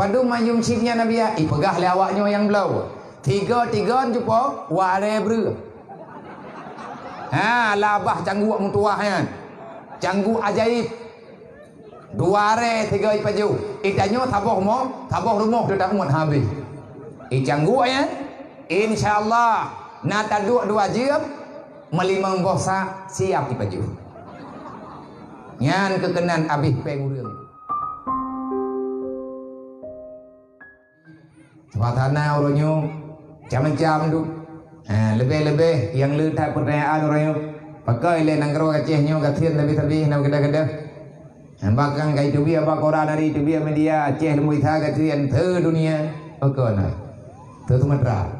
Padu mayung cipnya Nabi ya, pegah le awaknya yang belau. Tiga jumpa ware ber. Ha, labah canggu mutuahnya. Canggu ajaib. Dua re tiga ipaju. Itanyo taboh rumah dah tak muat habis. Canggu ya. Insyaallah nata dua jam melimang bosa siap ipaju. Nyan kekenan abih pengurang. Watana orangnya macam-macam tu. Lebih-lebih yang letak pertanyaan orangnya pakai le nanggro Acehnya gathian tapi nak kada-kada. Bahkan kai tu biar koran hari tu biar media Aceh lemu itha gathian the dunia pakai na. Te Sumatera.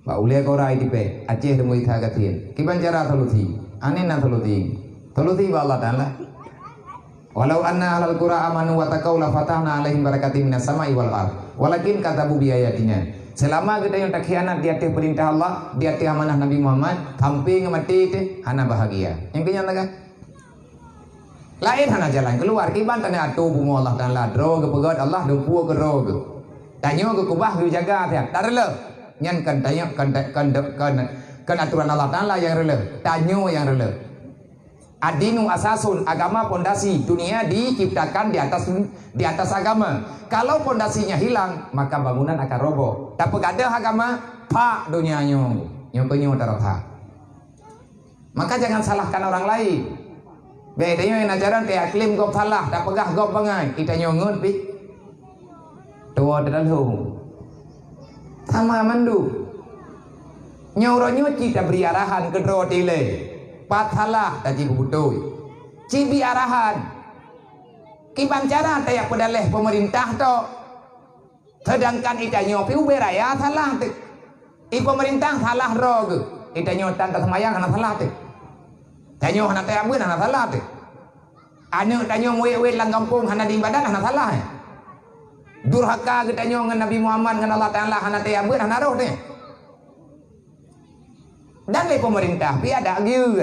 Ba ule korai tipe Aceh lemu itha gathian. Kiban cara tholuthi. Ane na tholuthi. Tholuthi ba Allah Taala. Walau anna ahlal qura amanu wa taqaw la fatahna alaihim barakatim minas sama'i wal ardh. Walakin kadzabu bi ayatina. Selama kita yang tak khianat di atas perintah Allah, di atas amanah Nabi Muhammad, hampir mati itu hana bahagia. Yang kenyang tak? Lain hana jalan keluar. Kiban tanya atu bunga Allah Taala drog pegat Allah dumpu ke rog. Tanya ke kubah ke jaga tiap. Tak rela. Nyan kan tanya kan aturan Allah Taala yang rela. Tanya yang rela. Adinu asasun, agama pondasi, dunia diciptakan di atas agama. Kalau pondasinya hilang, maka bangunan akan roboh. Tapi ada agama, pak dunianya, yang punya darah. Maka jangan salahkan orang lain. Bedanya yang ajaran kayak klaim gop salah, tak pegah gop bangai, kita nyongun pi. Tua terlalu. Sama mandu. Nyauronyo kita beri arahan ke rotile. Pathalah tadi butoi. Cibi arahan. Kiban cara tayak pedaleh pemerintah to. Sedangkan itanyo piu beraya salah te. I pemerintah salah rog. Itanyo tanda semayang hana salah te. Tanyo hana tayak bun hana salah te. Anu tanyo we lang kampung hana di badan hana salah. Durhaka getanyo ngan Nabi Muhammad ngan Allah Taala hana tayak bun hana roh te. Dan le pemerintah pi ada gitu.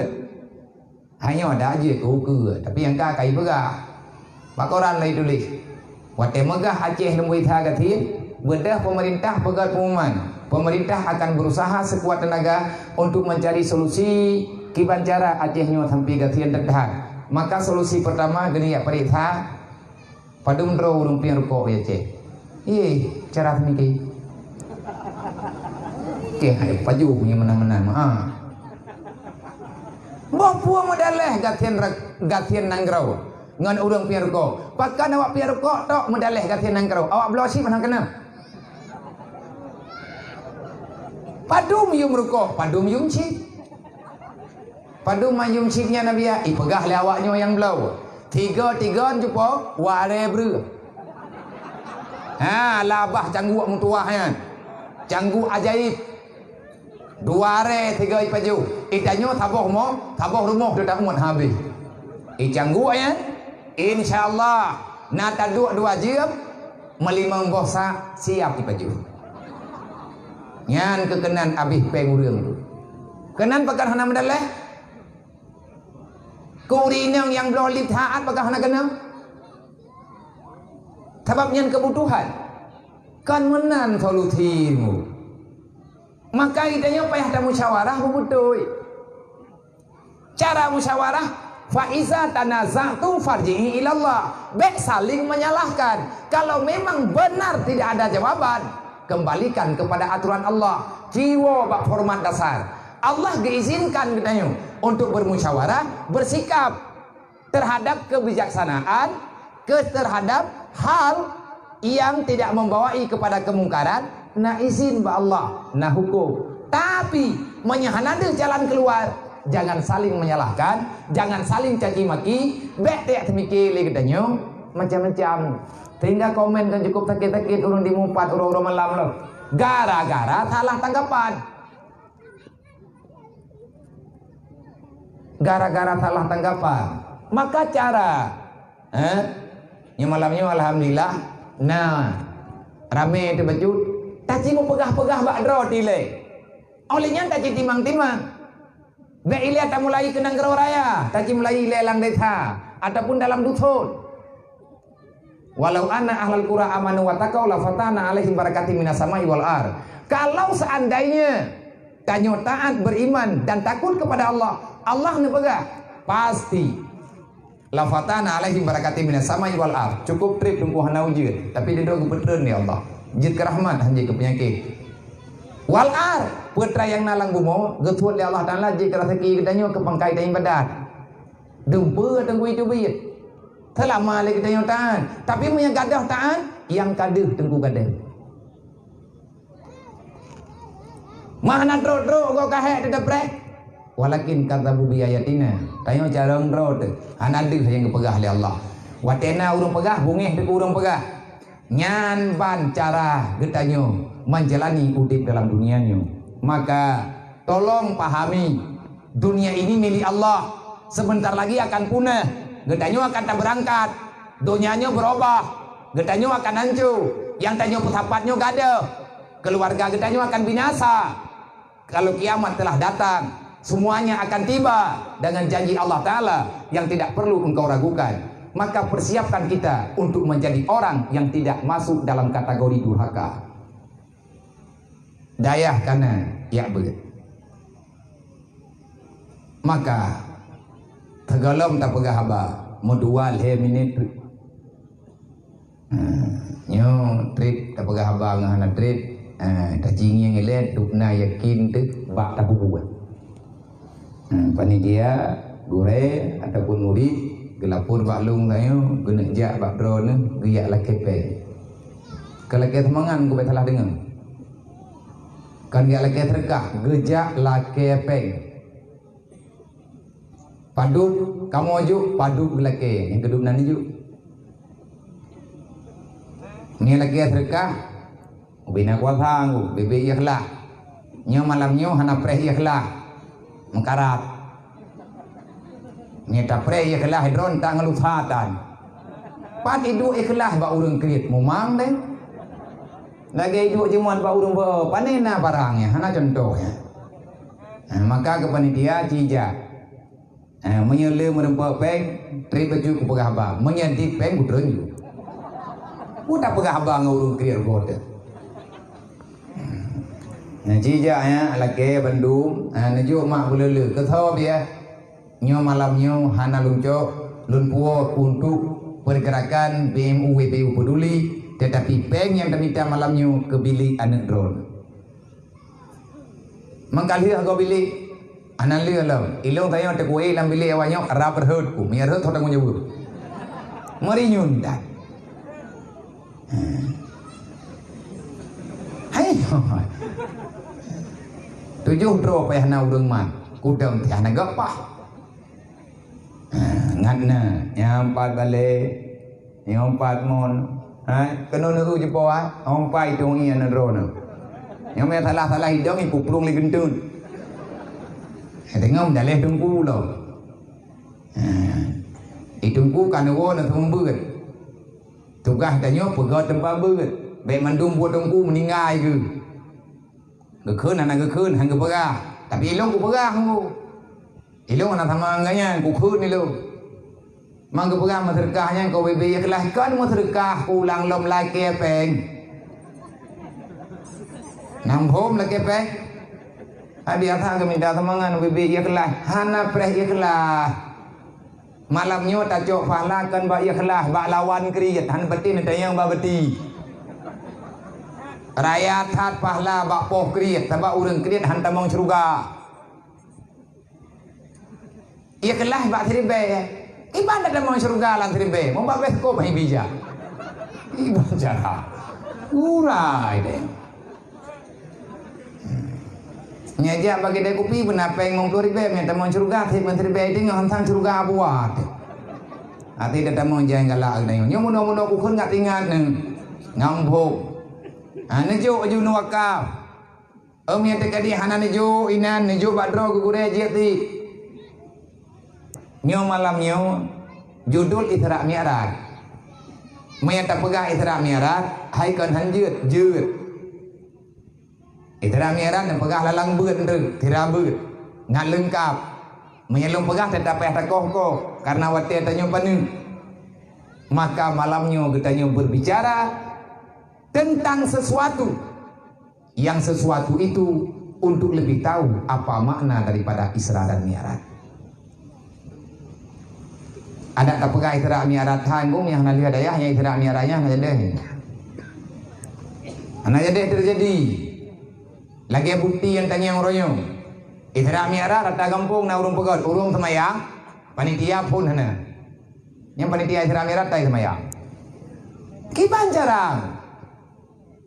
Hanya ada aja ke tapi yang kai pegah. Pakoran lai tulis. Wate megah Aceh lembui tha gatin, bedah pemerintah pegat pengumuman. Pemerintah akan berusaha sekuat tenaga untuk mencari solusi kiban cara Acehnya sampai gatin terdahan. Maka solusi pertama gini ya perintah padum ro urung pian ruko ya Aceh. Iye cara semiki. Hai paju punya menang-menang Bawa modaleh gatian nanggrau ngan urang piarko pakan awak piarko tok modaleh gatian nanggrau awak blosi mana kena padum yum ruko padum yum cik padum mayum ciknya Nabi ya pegah le awaknya yang belau tiga jumpa ware ber ha labah canggu mutuahnya canggu ajaib dua re tiga ipaju. Itanyo taboh rumah dah tak muat habis. Canggu ya. Insyaallah nata dua jam melimang bosa siap ipaju. Nyan kekenan abih pengurang tu. Kenan pakan hana medaleh. Kurinang yang belum taat pakan hana kena. Sebab nyan kebutuhan. Kan menan solutimu. Maka idanya payah ada musyawarah betul. Cara musyawarah faiza tanaza'tum farji'i ilallah. Baik saling menyalahkan. Kalau memang benar tidak ada jawaban, kembalikan kepada aturan Allah. Jiwa bak format dasar. Allah diizinkan katanya untuk bermusyawarah, bersikap terhadap kebijaksanaan, terhadap hal yang tidak membawai kepada kemungkaran. Nah izin ba Allah, nah hukum. Tapi menyahanada jalan keluar. Jangan saling menyalahkan, jangan saling caci maki. Bek temiki le katanya macam-macam. Sehingga komen kan cukup sakit-sakit urung dimumpat urung malam lo. Gara-gara salah tanggapan. Gara-gara salah tanggapan. Maka cara yang malamnya alhamdulillah. Nah, rame itu baju. Taci mau pegah-pegah bak roti le. Olehnya taci timang-timang. Be ilia tak mulai kenang gerau raya, taci mulai lelang desa ataupun dalam dusun. Walau anna ahlal qura amanu wa taqaw la fatana alaihim barakatim minas samai wal ar. Kalau seandainya tanyo taat, beriman dan takut kepada Allah, Allah nepegah pasti la fatana alaihim barakatim minas samai wal ar. Cukup trip tunggu hanau jeut, tapi dia doa betreun ya Allah. Jeut ke rahmat hanje ke penyakit. Wal ar, putra yang nalang bumo, getuat li Allah Taala je ke rezeki kedanyo ke pangkai tayang badat. Dempe tengku itu biit. Telah malik kita yang taat, tapi punya gadah taat yang kaduh tengku gadah. Mana tro kau kahek tidak brek. Walakin kata bubi ayatina, tayo jarang tro tu. Anaduh yang kepegah oleh Allah. Watena urung pegah, bungeh tu urung pegah. Nyan ban cara getanyo menjalani udip dalam dunianya. Maka tolong pahami, dunia ini milik Allah. Sebentar lagi akan punah. Getanyo akan tak berangkat, dunianya berubah, getanyo akan hancur, yang tanyo pesapatnya gak ada, keluarga getanyo akan binasa. Kalau kiamat telah datang, semuanya akan tiba dengan janji Allah Ta'ala yang tidak perlu engkau ragukan. Maka persiapkan kita untuk menjadi orang yang tidak masuk dalam kategori durhaka. Dayah kanan, ya begitu. Maka Tegalom tak pegah haba modual he minit nyo trip tak pegah haba ngahana trip tak jinging elet dukna yakin tu bak tak buat panitia gure ataupun murid gelapur baklung tayo guna jak bak drone giyak lakepe kalau ke semangan ku salah dengar kan giyak lake terkah gejak lakepe padut kamu aju padut belake yang kedua nani ju ni lagi terkah bina kuasang bebe ikhlas nyo malamnyo hana preh ikhlas mengkarat ni ta preh ikhlas hidron tak ngelusatan pat idu ikhlas ba urang kriet mumang deh lagi idu jemuan ba urang ba panena barangnya hana contohnya maka ke panitia cija menyele merempak peng tri baju ku pegah abang menyantik peng putren ju udah pegah abang urung krier gote cija ya laki Bandung naju mak bulele ke tho dia nyo malamnyo hana luncok lunpuo untuk pergerakan BMU WPU peduli tetapi peng yang minta malamnyo ke bilik anak drone mengkali kau bilik anak lihat lah, ilong tayo te kue lam bilik awaknya rap berhut ku, miar hut orang menyebut, mari nyunda, hai, tujuh dro payah na urang man, kudang tiada gapah, nganna, nyampat balik, nyampat mon, kena nuru jepoa, ompai tung ian dro na, yang me salah hidung ipu plung li gentun. Tengok dalih tungku lo. Itungku kan wo na thum beut. Tugas danyo pegat tempat beut. Baik mandum buat tungku meninggal ke. Gekeun anak gekeun hang gepegah. Tapi ilong ku pegah ku. Ilong anak tamangganya ku keun ilong. Mang gepegah maserkahnya kau bebe ikhlas kan maserkah ku lang lom lai kepeng. Nampom la kepeng. Adi atha ke minta temangan bibi ikhlas hana preh ikhlas malamnya tak cok fahlakan ba ikhlas ba lawan kriat han betin tayang ba beti raya that pahla ba poh kriat ba urang kriat han tamong surga ikhlas ba tribe ibadah tamong surga lan tribe mo ba bes ko mai bija ibadah cara urai deh nyajak bagi dia kopi benapa yang mengkuri be minta mau surga ti menteri be ding hantang surga buat ati datang mau jangan galak nih nyo muno ku kun ngat ingat neng ngambuk ane jo aju nuwakaf yang tekadi hanan jo inan jo badro gugure jeti nyo malam nyo judul Isra Mi'raj menyata pegah Isra Mi'raj hai kan hanjut jut Isra Mi'raj yang pegah lalang beut tu, tira beut, ngan lengkap. Menyelung pegah tetap payah takoh ko, karena wati tanyo panu. Maka malamnya katanya berbicara tentang sesuatu yang sesuatu itu untuk lebih tahu apa makna daripada Isra dan Mi'raj. Ada tak pegang Isra Mi'raj tanggung yang nanti ada ya, yang Isra Mi'rajnya nanti ada. Anak jadi terjadi. Lagi bukti yang tanya orang royong. Isra Mi'raj rata kampung na urung pegot, urung semayang, panitia pun hana. Yang panitia Isra Mi'raj tai semayang. Kiban jarang.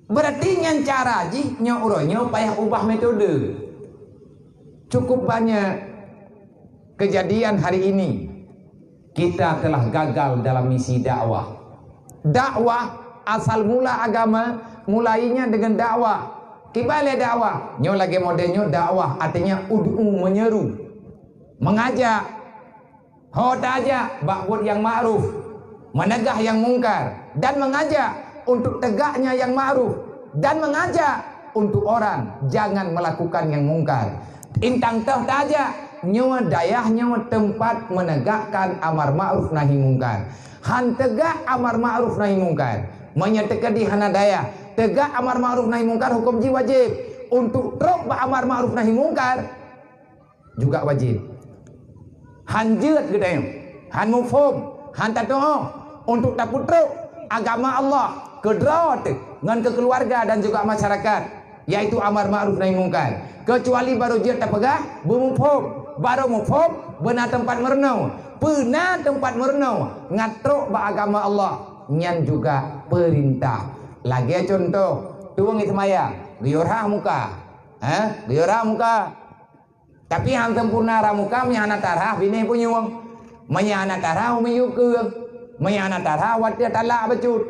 Berarti yang cara ji nya urangnya payah ubah metode. Cukup banyak kejadian hari ini kita telah gagal dalam misi dakwah. Dakwah asal mula agama mulainya dengan dakwah. Kibale dakwah, nyo lagi modelnya dakwah artinya ud'u menyeru, mengajak, hodajak, ba'bud yang ma'ruf, menegah yang mungkar, dan mengajak untuk tegaknya yang ma'ruf, dan mengajak untuk orang jangan melakukan yang mungkar. Intang teh tajak nyo dayahnya tempat menegakkan amar ma'ruf nahi mungkar. Han tegak amar ma'ruf nahi mungkar, menyatakan di hana daya tegak amar ma'ruf nahi mungkar hukum ji wajib. Untuk truk ba amar ma'ruf nahi mungkar juga wajib. Han jeut gedeng, han mufhum, han tatoh untuk taputruk agama Allah kedrot dengan ke keluarga dan juga masyarakat, yaitu amar ma'ruf nahi mungkar. Kecuali baru jeut tapegah bumufhum, baru mufhum benar tempat merenau, benar tempat merenau ngatruk ba agama Allah nyan juga perintah. Lagi contoh, tuang itu maya, giorah muka, giorah muka. Tapi yang sempurna ramuka, mihana tarah, bini punyuang, mihana tarah, umiyukung, mihana tarah, wadah talak becut,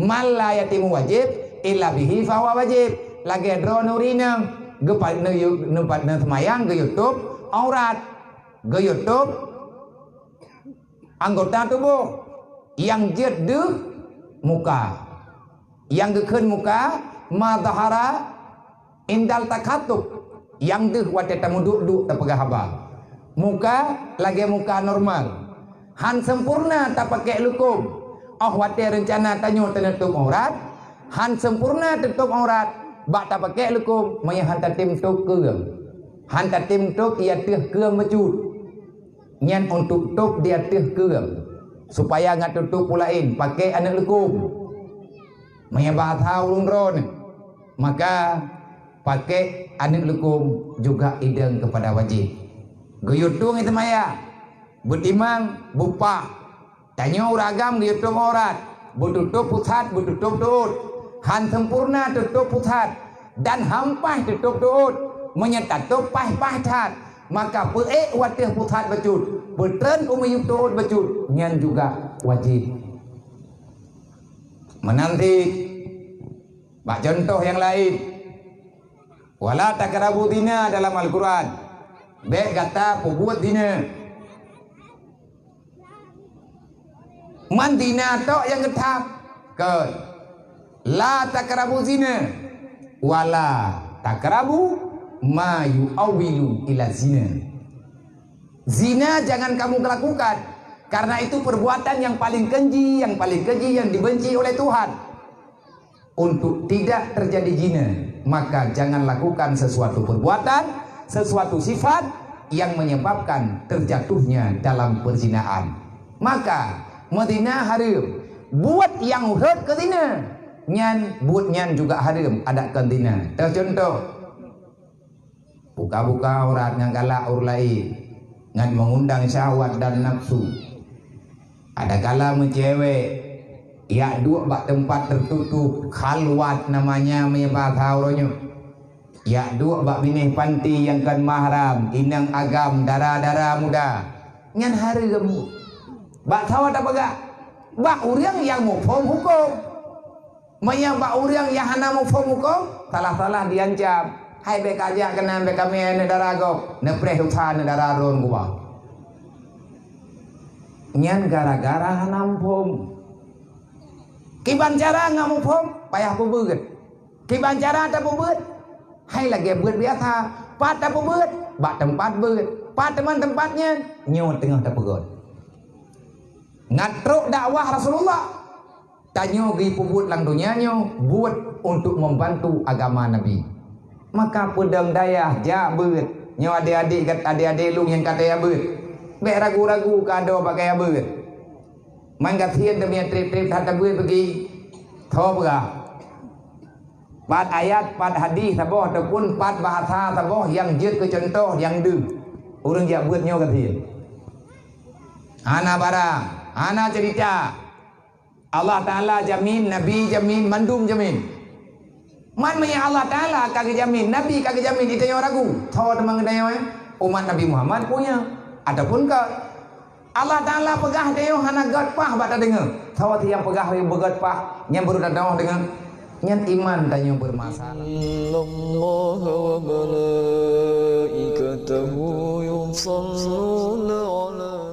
malayatimu wajib, illa bihi fawa wajib. Lagi drone urinang, gepat nempat semayang, ke YouTube, aurat, ke YouTube, anggota tubuh, yang jedeh muka. Yang gekun muka madhara indal takatub, yang deh wadah tamu duduk tak pegah haba. Muka lagi muka normal, han sempurna tak pakai lukum. Oh wadah rencana tanyo tenutup aurat, han sempurna tutup aurat, bak tak pakai lukum, maya han tatim tuk keung, han tatim tuk ia teh keung mecut, nyan untuk tuk dia teh keung, supaya ngat tutup pulain pakai anak lukum. Menyebah ulun ron, maka pakai anik lukum juga ideng kepada wajib. Guyutung itu maya, butimang bupa, tanyo uragam guyutung aurat, bututup pusat, bututup tuut, han sempurna tutup pusat, dan hampah tutup tuut, menyetatup pah tat, maka peek watih pusat becut, betren umiyup tuut becut, nyan juga wajib. Menanti bak contoh yang lain, wala takrabu dina dalam Al-Quran, baik kata perbuat dina, man dina tok yang getap ke la takrabu zina, wala takrabu ma yu'awilu ila zina. Zina jangan kamu lakukan, karena itu perbuatan yang paling keji, yang dibenci oleh Tuhan. Untuk tidak terjadi zina, maka jangan lakukan sesuatu perbuatan, sesuatu sifat yang menyebabkan terjatuhnya dalam perzinahan. Maka medina haram, buat yang hurt ke zina, nyan buat nyan juga haram ada ke zina. Contoh, buka-buka aurat yang galak urlai, ngan mengundang syahwat dan nafsu. Ada kala mencewek, ya dua bak tempat tertutup, khalwat namanya menyebab hauronyo. Ya dua bak binih panti yang kan mahram, inang agam, darah-darah muda. Nyan hari gemu. Bak tawat apa gak? Bak uriang yang mufhum hukum. Maya bak uriang yang hana mufhum hukum, salah-salah diancam. Hai bek aja kena bek kami darah gok, nepreh utan darah ron gua. Nyan gara-gara hanampum. Kiban cara ngamupum payah pubut. Kiban cara tak pubut. Hai lagi buat biasa. Pat tak pubut, bak tempat but. Pat teman tempatnya nyo tengah tak pegot. Ngatruk dakwah Rasulullah. Tanyo gi pubut lang dunianyo buat untuk membantu agama Nabi. Maka pedang dayah ja beut. Nyo adik-adik kat adik-adik lu yang kata ya beut. Be ragu-ragu kado pakai ya beut. Mangga thien demi trip-trip hata beut pergi. Tho berah. Pat ayat, pat hadis taboh ataupun pat bahasa taboh yang jut ke contoh yang deng. Urang jak buat nyo kathien. Ana barang, ana cerita. Allah Taala jamin, Nabi jamin, mandum jamin. Man maya Allah Taala kagak jamin, Nabi kagak jamin, itu yang ragu. Tahu temang dayo umat Nabi Muhammad punya. Adapun ke Allah Taala pegah dayo hana god pah bata dengar. Tahu tiang pegah yang begod pah yang baru datang dengan nyan iman tanyo bermasalah. Allah wa malaikatahu yusalluna ala